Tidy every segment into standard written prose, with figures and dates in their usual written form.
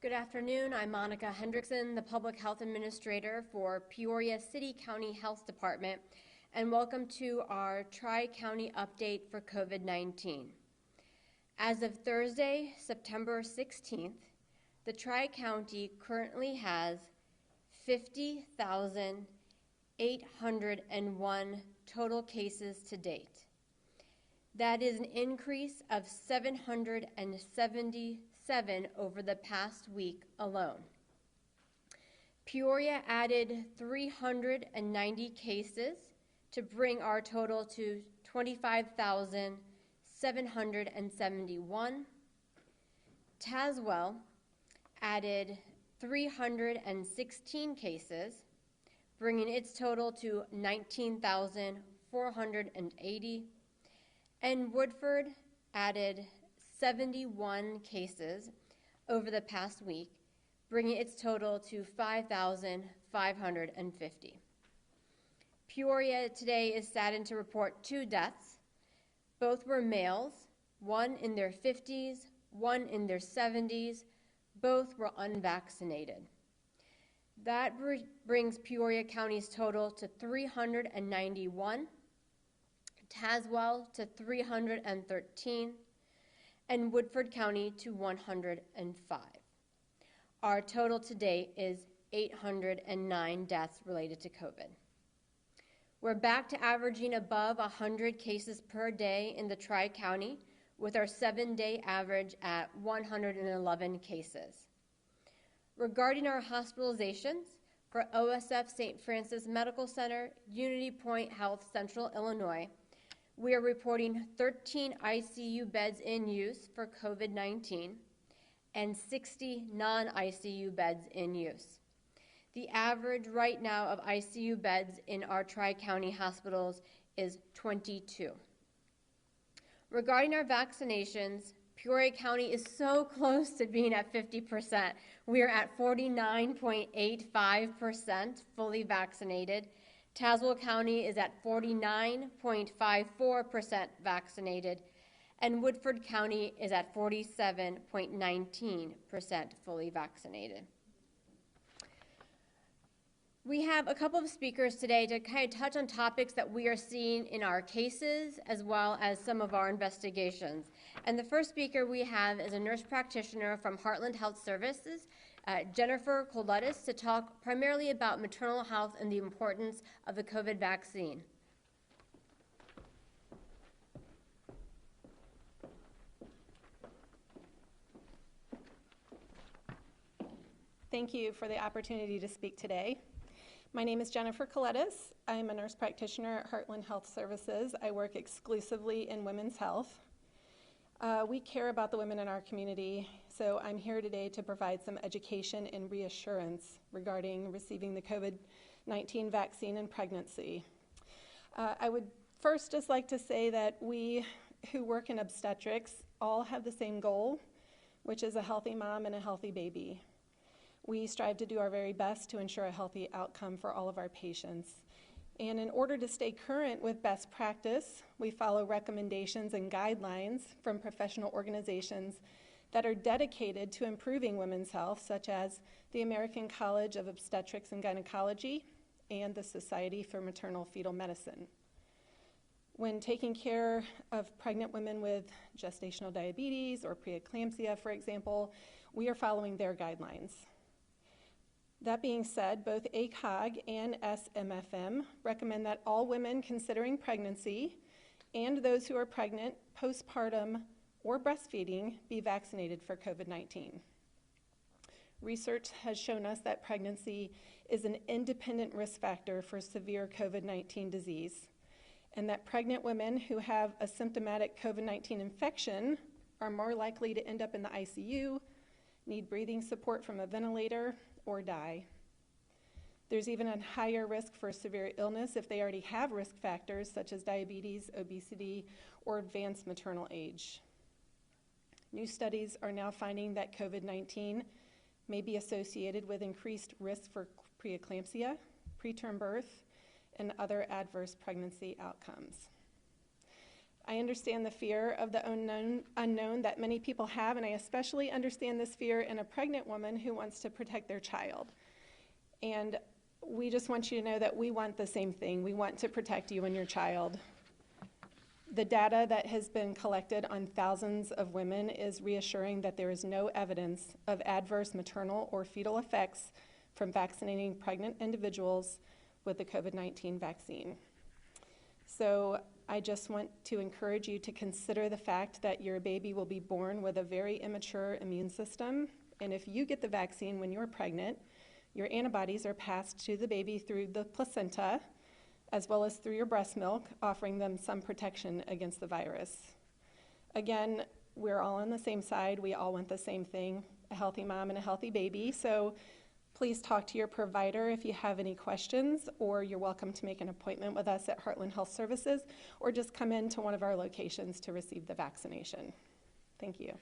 Good afternoon. I'm Monica Hendrickson, the Public Health Administrator for Peoria City County Health Department, and welcome to our Tri-County update for COVID-19. As of Thursday, September 16th, the Tri-County currently has 50,801 total cases to date. That is an increase of 777 over the past week alone. Peoria added 390 cases to bring our total to 25,771. Tazewell added 316 cases, bringing its total to 19,480. And Woodford added 71 cases over the past week, bringing its total to 5,550. Peoria today is saddened to report 2 deaths. Both were males, one in their 50s, one in their 70s. Both were unvaccinated. That brings Peoria County's total to 391, Tazewell to 313, and Woodford County to 105. Our total to date is 809 deaths related to COVID. We're back to averaging above 100 cases per day in the Tri-County, with our 7-day average at 111 cases. Regarding our hospitalizations, for OSF St. Francis Medical Center, Unity Point Health, Central Illinois, we are reporting 13 ICU beds in use for COVID-19 and 60 non-ICU beds in use. The average right now of ICU beds in our Tri-County hospitals is 22. Regarding our vaccinations, Peoria County is so close to being at 50%. We are at 49.85% fully vaccinated. Tazewell County is at 49.54% vaccinated, and Woodford County is at 47.19% fully vaccinated. We have a couple of speakers today to kind of touch on topics that we are seeing in our cases as well as some of our investigations. And the first speaker we have is a nurse practitioner from Heartland Health Services, Jennifer Koletis, to talk primarily about maternal health and the importance of the COVID vaccine. Thank you for the opportunity to speak today. My name is Jennifer Koletis. I am a nurse practitioner at Heartland Health Services. I work exclusively in women's health. We care about the women in our community, so I'm here today to provide some education and reassurance regarding receiving the COVID-19 vaccine and pregnancy. I would first just like to say that we who work in obstetrics all have the same goal, which is a healthy mom and a healthy baby. We strive to do our very best to ensure a healthy outcome for all of our patients. And in order to stay current with best practice, we follow recommendations and guidelines from professional organizations that are dedicated to improving women's health, such as the American College of Obstetrics and Gynecology and the Society for Maternal Fetal Medicine. When taking care of pregnant women with gestational diabetes or preeclampsia, for example, we are following their guidelines. That being said, both ACOG and SMFM recommend that all women considering pregnancy and those who are pregnant, postpartum, or breastfeeding be vaccinated for COVID-19. Research has shown us that pregnancy is an independent risk factor for severe COVID-19 disease, and that pregnant women who have a symptomatic COVID-19 infection are more likely to end up in the ICU, need breathing support from a ventilator, or die. There's even a higher risk for severe illness if they already have risk factors such as diabetes, obesity, or advanced maternal age. New studies are now finding that COVID-19 may be associated with increased risk for preeclampsia, preterm birth, and other adverse pregnancy outcomes. I understand the fear of the unknown that many people have, and I especially understand this fear in a pregnant woman who wants to protect their child. And we just want you to know that we want the same thing. We want to protect you and your child. The data that has been collected on thousands of women is reassuring that there is no evidence of adverse maternal or fetal effects from vaccinating pregnant individuals with the COVID-19 vaccine. So I just want to encourage you to consider the fact that your baby will be born with a very immature immune system, and if you get the vaccine when you're pregnant, your antibodies are passed to the baby through the placenta, as well as through your breast milk, offering them some protection against the virus. Again, we're all on the same side. We all want the same thing, a healthy mom and a healthy baby. So please talk to your provider if you have any questions, or you're welcome to make an appointment with us at Heartland Health Services, or just come into one of our locations to receive the vaccination. Thank you.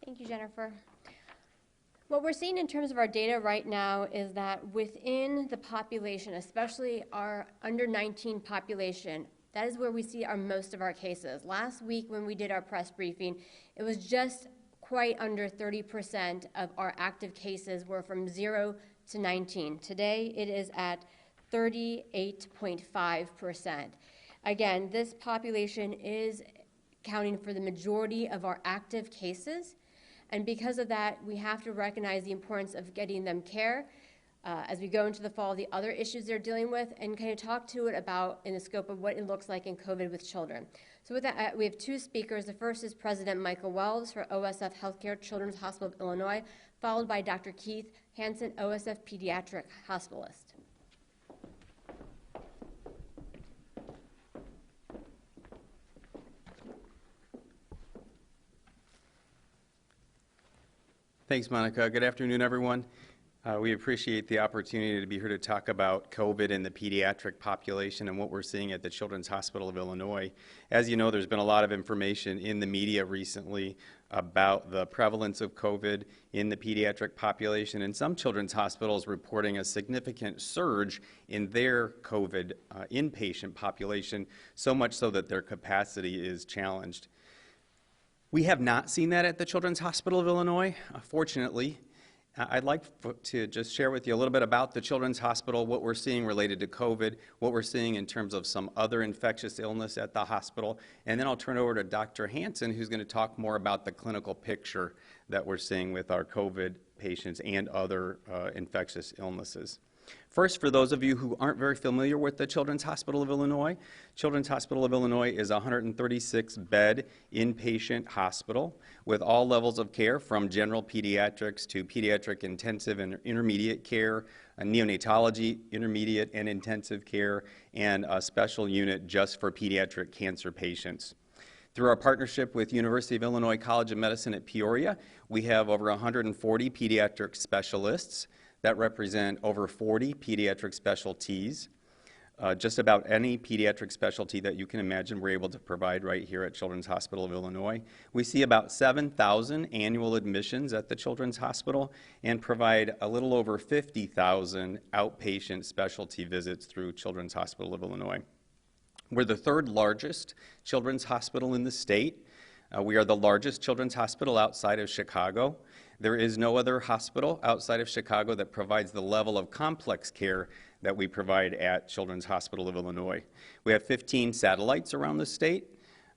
Thank you, Jennifer. What we're seeing in terms of our data right now is that within the population, especially our under 19 population, that is where we see most of our cases. Last week when we did our press briefing, it was just quite under 30% of our active cases were from 0 to 19. Today it is at 38.5%. Again, this population is accounting for the majority of our active cases. And because of that, we have to recognize the importance of getting them care as we go into the fall, the other issues they're dealing with, and kind of talk to it about in the scope of what it looks like in COVID with children. So with that, we have two speakers. The first is President Michael Wells for OSF Healthcare Children's Hospital of Illinois, followed by Dr. Keith Hansen, OSF Pediatric Hospitalist. Thanks, Monica. Good afternoon, everyone. We appreciate the opportunity to be here to talk about COVID in the pediatric population and what we're seeing at the Children's Hospital of Illinois. As you know, there's been a lot of information in the media recently about the prevalence of COVID in the pediatric population, and some children's hospitals reporting a significant surge in their COVID inpatient population, so much so that their capacity is challenged. We have not seen that at the Children's Hospital of Illinois, fortunately. I'd like to just share with you a little bit about the Children's Hospital, what we're seeing related to COVID, what we're seeing in terms of some other infectious illness at the hospital, and then I'll turn it over to Dr. Hansen, who's going to talk more about the clinical picture that we're seeing with our COVID patients and other infectious illnesses. First, for those of you who aren't very familiar with the Children's Hospital of Illinois, Children's Hospital of Illinois is a 136-bed inpatient hospital with all levels of care, from general pediatrics to pediatric intensive and intermediate care, neonatology, intermediate and intensive care, and a special unit just for pediatric cancer patients. Through our partnership with University of Illinois College of Medicine at Peoria, we have over 140 pediatric specialists that represent over 40 pediatric specialties. Just about any pediatric specialty that you can imagine we're able to provide right here at Children's Hospital of Illinois. We see about 7,000 annual admissions at the Children's Hospital and provide a little over 50,000 outpatient specialty visits through Children's Hospital of Illinois. We're the third largest children's hospital in the state. We are the largest children's hospital outside of Chicago. There is no other hospital outside of Chicago that provides the level of complex care that we provide at Children's Hospital of Illinois. We have 15 satellites around the state,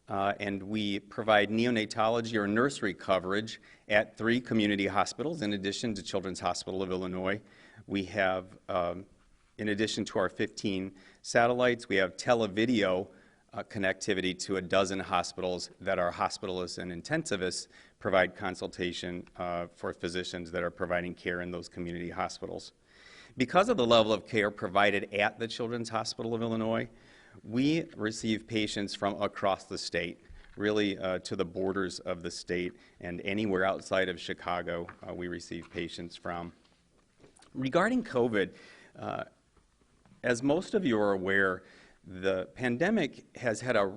and we provide neonatology or nursery coverage at 3 community hospitals in addition to Children's Hospital of Illinois. We have, in addition to our 15 satellites, we have televideo connectivity to a dozen hospitals that our hospitalists and intensivists provide consultation for physicians that are providing care in those community hospitals. Because of the level of care provided at the Children's Hospital of Illinois, we receive patients from across the state, really to the borders of the state, and anywhere outside of Chicago we receive patients from. Regarding COVID, as most of you are aware, the pandemic has had a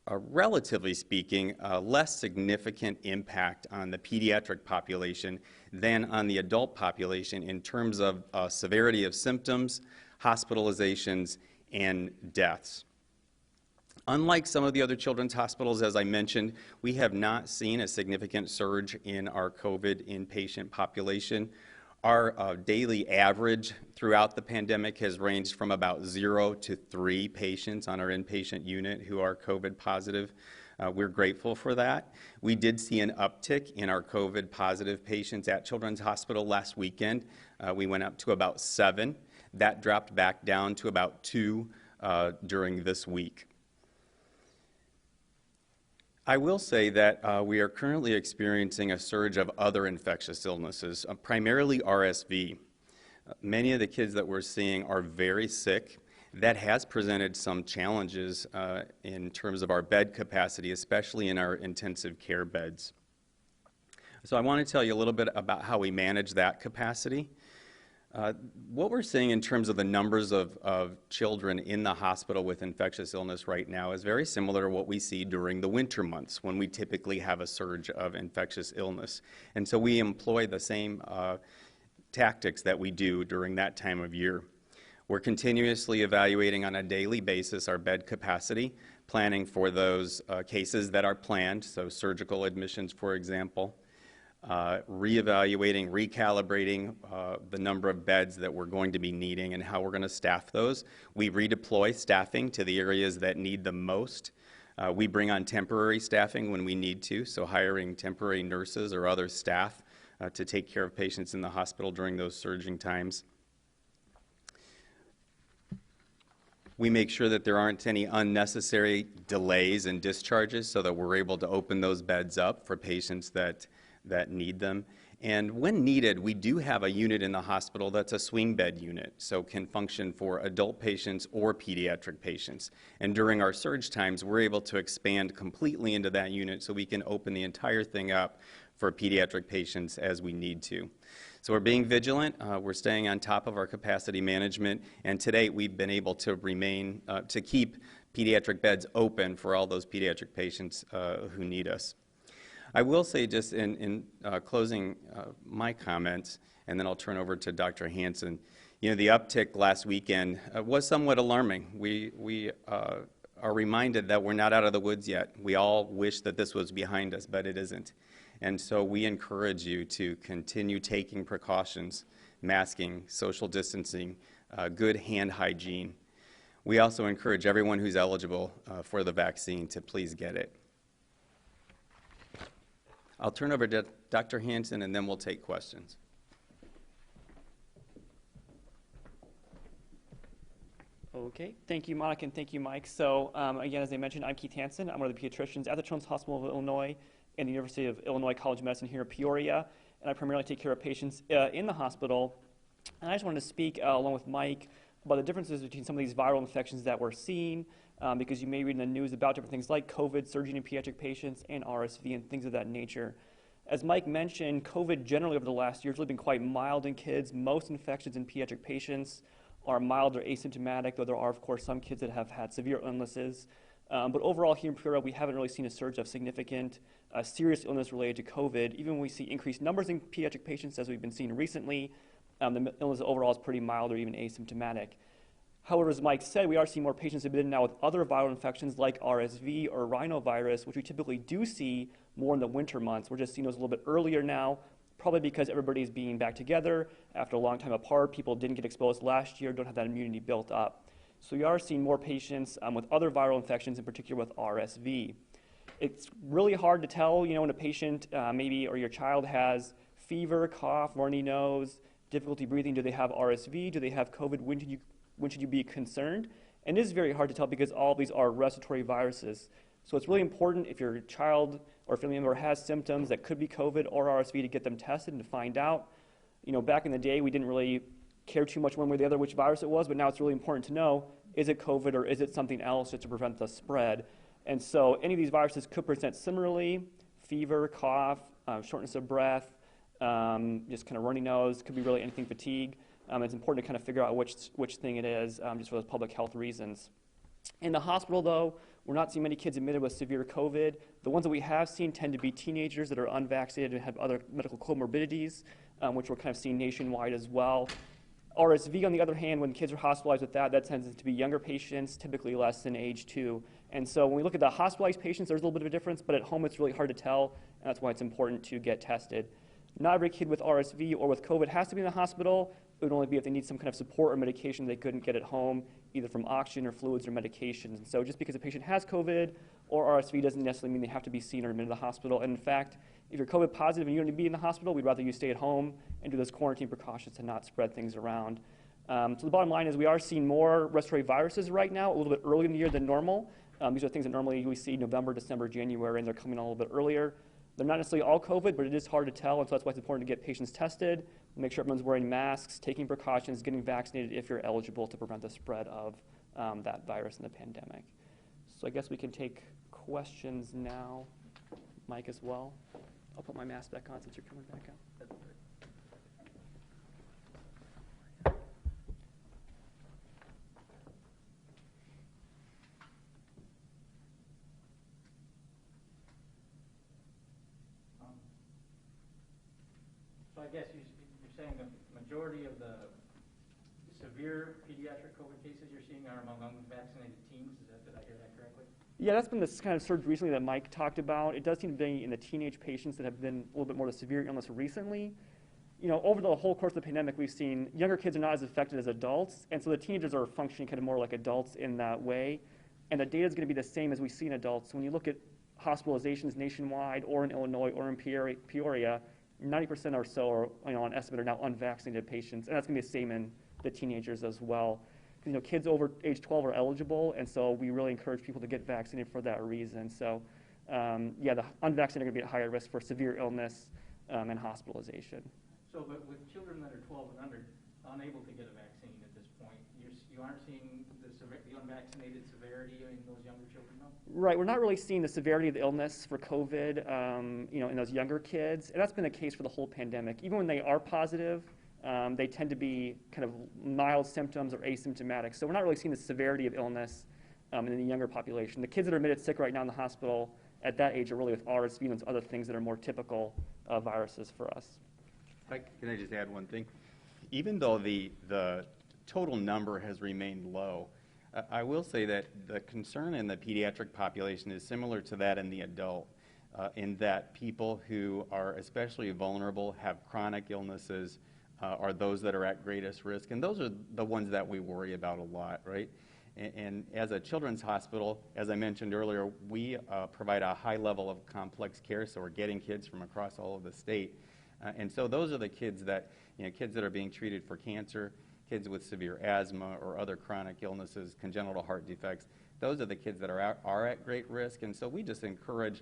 relatively speaking, a less significant impact on the pediatric population than on the adult population in terms of severity of symptoms, hospitalizations, and deaths. Unlike some of the other children's hospitals, as I mentioned, we have not seen a significant surge in our COVID inpatient population. Our daily average throughout the pandemic has ranged from about 0 to 3 patients on our inpatient unit who are COVID positive. We're grateful for that. We did see an uptick in our COVID positive patients at Children's Hospital last weekend. We went up to about 7. That dropped back down to about 2 during this week. I will say that we are currently experiencing a surge of other infectious illnesses, primarily RSV. Many of the kids that we're seeing are very sick. That has presented some challenges in terms of our bed capacity, especially in our intensive care beds. So I want to tell you a little bit about how we manage that capacity. What we're seeing in terms of the numbers of children in the hospital with infectious illness right now is very similar to what we see during the winter months when we typically have a surge of infectious illness. And so we employ the same tactics that we do during that time of year. We're continuously evaluating on a daily basis our bed capacity, planning for those cases that are planned, so surgical admissions, for example. Reevaluating, recalibrating the number of beds that we're going to be needing and how we're going to staff those. We redeploy staffing to the areas that need the most. We bring on temporary staffing when we need to, so hiring temporary nurses or other staff to take care of patients in the hospital during those surging times. We make sure that there aren't any unnecessary delays in discharges so that we're able to open those beds up for patients that need them. And when needed, we do have a unit in the hospital that's a swing bed unit, so can function for adult patients or pediatric patients. And during our surge times, we're able to expand completely into that unit so we can open the entire thing up for pediatric patients as we need to. So we're being vigilant, we're staying on top of our capacity management, and to date we've been able to to keep pediatric beds open for all those pediatric patients who need us. I will say just in closing my comments, and then I'll turn over to Dr. Hansen, you know, the uptick last weekend was somewhat alarming. We are reminded that we're not out of the woods yet. We all wish that this was behind us, but it isn't. And so we encourage you to continue taking precautions, masking, social distancing, good hand hygiene. We also encourage everyone who's eligible for the vaccine to please get it. I'll turn over to Dr. Hansen, and then we'll take questions. Okay, thank you, Monica, and thank you, Mike. So, again, as I mentioned, I'm Keith Hansen. I'm one of the pediatricians at the Children's Hospital of Illinois and the University of Illinois College of Medicine here in Peoria, and I primarily take care of patients in the hospital. And I just wanted to speak, along with Mike, about the differences between some of these viral infections that we're seeing, because you may read in the news about different things like COVID surging in pediatric patients and RSV and things of that nature. As Mike mentioned, COVID generally over the last year has really been quite mild in kids. Most infections in pediatric patients are mild or asymptomatic, though there are, of course, some kids that have had severe illnesses. But overall here in Peoria, we haven't really seen a surge of significant serious illness related to COVID. Even when we see increased numbers in pediatric patients, as we've been seeing recently, the illness overall is pretty mild or even asymptomatic. However, as Mike said, we are seeing more patients admitted now with other viral infections like RSV or rhinovirus, which we typically do see more in the winter months. We're just seeing those a little bit earlier now, probably because everybody's being back together after a long time apart. People didn't get exposed last year, don't have that immunity built up. So we are seeing more patients with other viral infections, in particular with RSV. It's really hard to tell, you know, when a patient maybe or your child has fever, cough, runny nose, difficulty breathing. Do they have RSV? Do they have COVID? When should you be concerned? And it is very hard to tell because all of these are respiratory viruses. So it's really important if your child or family member has symptoms that could be COVID or RSV to get them tested and to find out. You know, back in the day, we didn't really care too much one way or the other which virus it was, but now it's really important to know, is it COVID or is it something else just to prevent the spread? And so any of these viruses could present similarly: fever, cough, shortness of breath, just kind of runny nose, could be really anything, fatigue. It's important to kind of figure out which thing it is, just for those public health reasons. In the hospital, though, We're not seeing many kids admitted with severe COVID. The ones that we have seen tend to be teenagers that are unvaccinated and have other medical comorbidities, which we're kind of seeing nationwide as well. RSV, on the other hand, when kids are hospitalized with that tends to be younger patients, typically less than age 2. And so when we look at the hospitalized patients, there's a little bit of a difference, but at home it's really hard to tell, and that's why it's important to get tested. Not every kid with RSV or with COVID has to be in the hospital. It would only be if they need some kind of support or medication they couldn't get at home, either from oxygen or fluids or medications. And so just because a patient has COVID or RSV doesn't necessarily mean they have to be seen or admitted to the hospital. And in fact, if you're COVID positive and you don't need to be in the hospital, we'd rather you stay at home and do those quarantine precautions to not spread things around. So the bottom line is we are seeing more respiratory viruses right now, a little bit earlier in the year than normal. These are things that normally we see November, December, January, and they're coming a little bit earlier. They're not necessarily all COVID, but it is hard to tell, and so that's why it's important to get patients tested, make sure everyone's wearing masks, taking precautions, getting vaccinated if you're eligible to prevent the spread of that virus in the pandemic. So I guess we can take questions now. Mike as well. I'll put my mask back on since you're coming back out. So I guess you're saying the majority of the severe pediatric COVID cases you're seeing are among unvaccinated teens. Did I hear that correctly? Yeah, that's been this kind of surge recently that Mike talked about. It does seem to be in the teenage patients that have been a little bit more the severe illness recently. You know, over the whole course of the pandemic, we've seen younger kids are not as affected as adults, and so the teenagers are functioning kind of more like adults in that way. And the data is going to be the same as we see in adults. When you look at hospitalizations nationwide or in Illinois or in Peoria, 90% or so are, on estimate, are now unvaccinated patients, and that's going to be the same in the teenagers as well. Because kids over age 12 are eligible, and so we really encourage people to get vaccinated for that reason. So, yeah, the unvaccinated are going to be at higher risk for severe illness and hospitalization. So, but with children that are 12 and under, unable to get a vaccine at this point, you aren't seeing the unvaccinated severity in those younger children, though? Right, we're not really seeing the severity of the illness for COVID, in those younger kids, and that's been the case for the whole pandemic. Even when they are positive, they tend to be kind of mild symptoms or asymptomatic. So we're not really seeing the severity of illness in the younger population. The kids that are admitted sick right now in the hospital at that age are really with RSV and those other things that are more typical viruses for us. Can I just add one thing? Even though the total number has remained low, I will say that the concern in the pediatric population is similar to that in the adult, in that people who are especially vulnerable, have chronic illnesses, are those that are at greatest risk. And those are the ones that we worry about a lot, right? And as a children's hospital, as I mentioned earlier, we provide a high level of complex care, so we're getting kids from across all of the state. And so those are the kids that, kids that are being treated for cancer, kids with severe asthma or other chronic illnesses, congenital heart defects. Those are the kids that are at great risk. And so we just encourage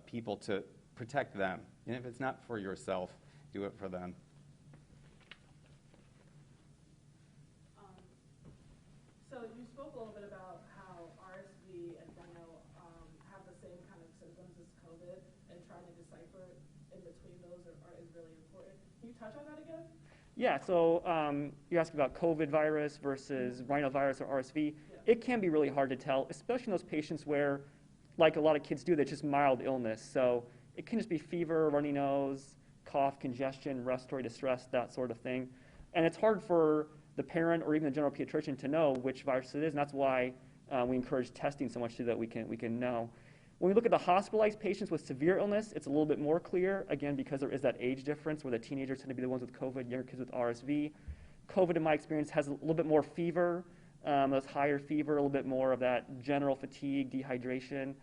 people to protect them. And if it's not for yourself, do it for them. So you spoke a little bit about how RSV and rhino have the same kind of symptoms as COVID, and trying to decipher in between those is really important. Can you touch on that again? Yeah, so you asked about COVID virus versus rhinovirus or RSV. Yeah. It can be really hard to tell, especially in those patients where, like a lot of kids do, that's just mild illness. So it can just be fever, runny nose, cough, congestion, respiratory distress, that sort of thing. And it's hard for the parent or even the general pediatrician to know which virus it is, and that's why we encourage testing so much so that we can know. When we look at the hospitalized patients with severe illness, it's a little bit more clear, again, because there is that age difference where the teenagers tend to be the ones with COVID, younger kids with RSV. COVID, in my experience, has a little bit more fever, those higher fever, a little bit more of that general fatigue, dehydration.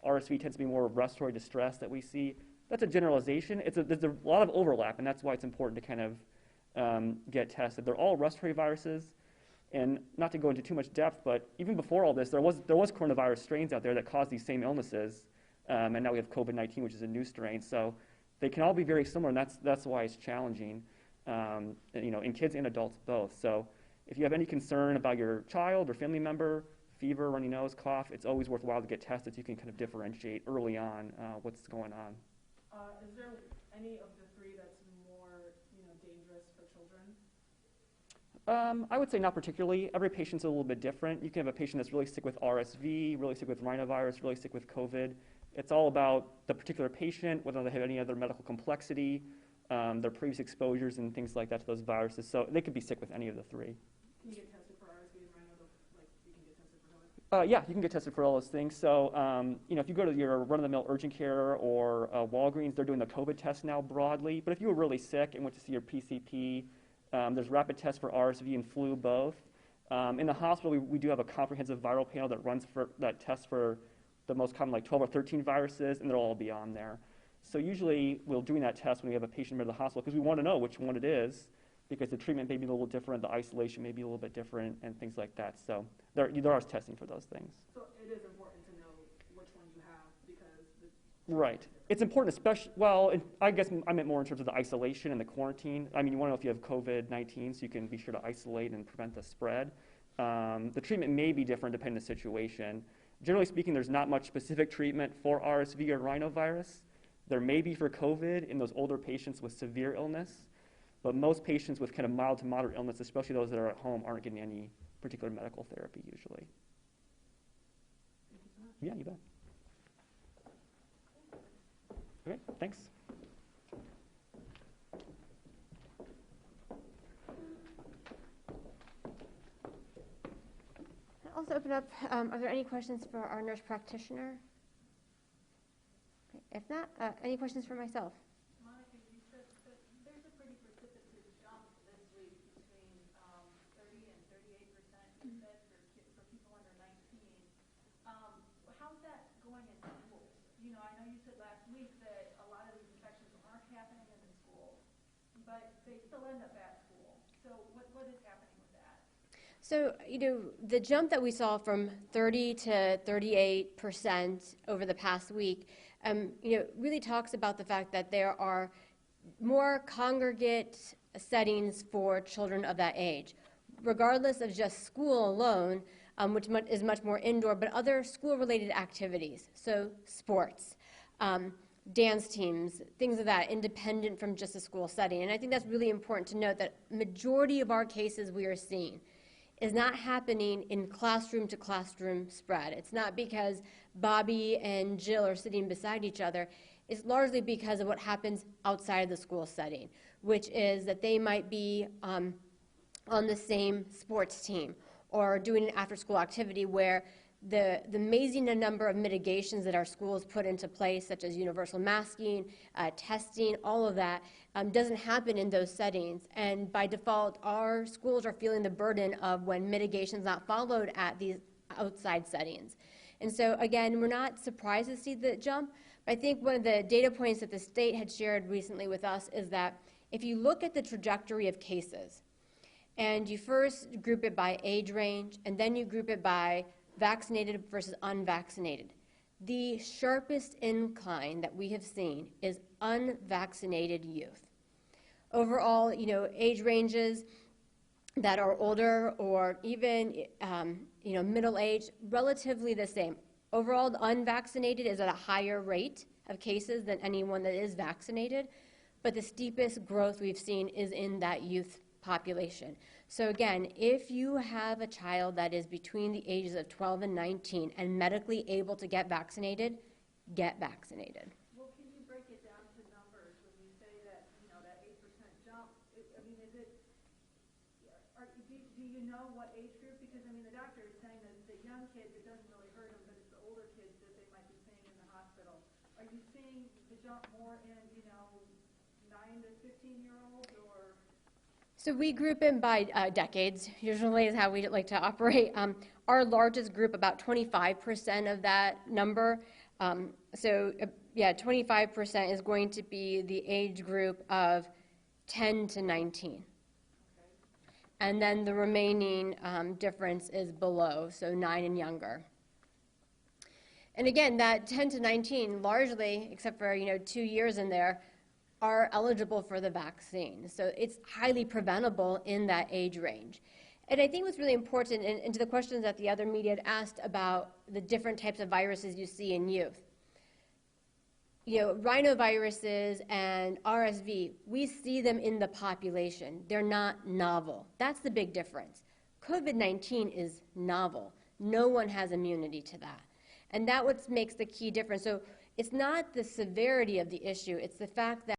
RSV tends to be more of respiratory distress that we see. That's a generalization. There's a lot of overlap, and that's why it's important to kind of get tested. They're all respiratory viruses. And not to go into too much depth, but even before all this, there was coronavirus strains out there that caused these same illnesses, and now we have COVID-19, which is a new strain. So they can all be very similar, and that's why it's challenging, in kids and adults both. So if you have any concern about your child or family member, fever, runny nose, cough, it's always worthwhile to get tested so you can kind of differentiate early on what's going on. Is there any of the three that's more, dangerous for children? I would say not particularly. Every patient's a little bit different. You can have a patient that's really sick with RSV, really sick with rhinovirus, really sick with COVID. It's all about the particular patient, whether they have any other medical complexity, their previous exposures and things like that to those viruses. So they could be sick with any of the three. Can you get tested for RSV and rhino? Like, you can get tested for COVID? Yeah, you can get tested for all those things. So, if you go to your run-of-the-mill urgent care or Walgreens, they're doing the COVID test now broadly. But if you were really sick and went to see your PCP, there's rapid tests for RSV and flu both. In the hospital, we do have a comprehensive viral panel that tests for the most common, like 12 or 13 viruses, and they'll all be on there. So usually we're doing that test when we have a patient in the hospital because we want to know which one it is, because the treatment may be a little different, the isolation may be a little bit different, and things like that. So there are testing for those things. So it is important to know which one you have because Right. It's important, especially, well, I guess I meant more in terms of the isolation and the quarantine. I mean, you want to know if you have COVID-19 so you can be sure to isolate and prevent the spread. The treatment may be different depending on the situation. Generally speaking, there's not much specific treatment for RSV or rhinovirus. There may be for COVID in those older patients with severe illness, but most patients with kind of mild to moderate illness, especially those that are at home, aren't getting any particular medical therapy usually. Yeah, you bet. Okay, thanks. I'll also open up, are there any questions for our nurse practitioner? Okay, if not, any questions for myself? Monica, you said that there's a pretty precipitous jump this week between 30 and 38%, you said, for people under 19. How's that going in schools? You know, I know you said last week that a lot of these infections aren't happening in the schools, but they still end up at school. So what is happening with that? So, the jump that we saw from 30 to 38% over the past week, really talks about the fact that there are more congregate settings for children of that age, regardless of just school alone, which is much more indoor, but other school-related activities, so sports, dance teams, things of that, independent from just a school setting. And I think that's really important to note that majority of our cases we are seeing is not happening in classroom to classroom spread. It's not because Bobby and Jill are sitting beside each other. It's largely because of what happens outside of the school setting, which is that they might be on the same sports team or doing an after-school activity where the amazing number of mitigations that our schools put into place, such as universal masking, testing, all of that, doesn't happen in those settings. And by default, our schools are feeling the burden of when mitigation's not followed at these outside settings. And so, again, we're not surprised to see the jump, but I think one of the data points that the state had shared recently with us is that if you look at the trajectory of cases, and you first group it by age range, and then you group it by vaccinated versus unvaccinated, the sharpest incline that we have seen is unvaccinated youth. Overall, age ranges that are older or even, middle age, relatively the same. Overall, the unvaccinated is at a higher rate of cases than anyone that is vaccinated, but the steepest growth we've seen is in that youth population. So again, if you have a child that is between the ages of 12 and 19 and medically able to get vaccinated, get vaccinated. Well, can you break it down to numbers when you say that, that 8% jump? Do you know what age group? Because, the doctor is saying that the young kids, it doesn't really hurt them, but it's the older kids that they might be seeing in the hospital. Are you seeing the jump more in, 9 to 15-year-olds or? So we group in by decades, usually is how we like to operate. Our largest group, about 25% of that number. 25% is going to be the age group of 10 to 19. And then the remaining difference is below, so 9 and younger. And again, that 10 to 19 largely, except for 2 years in there, are eligible for the vaccine. So it's highly preventable in that age range. And I think what's really important, and to the questions that the other media had asked about the different types of viruses you see in youth, rhinoviruses and RSV, we see them in the population. They're not novel. That's the big difference. COVID-19 is novel. No one has immunity to that. And that what makes the key difference. So it's not the severity of the issue, it's the fact that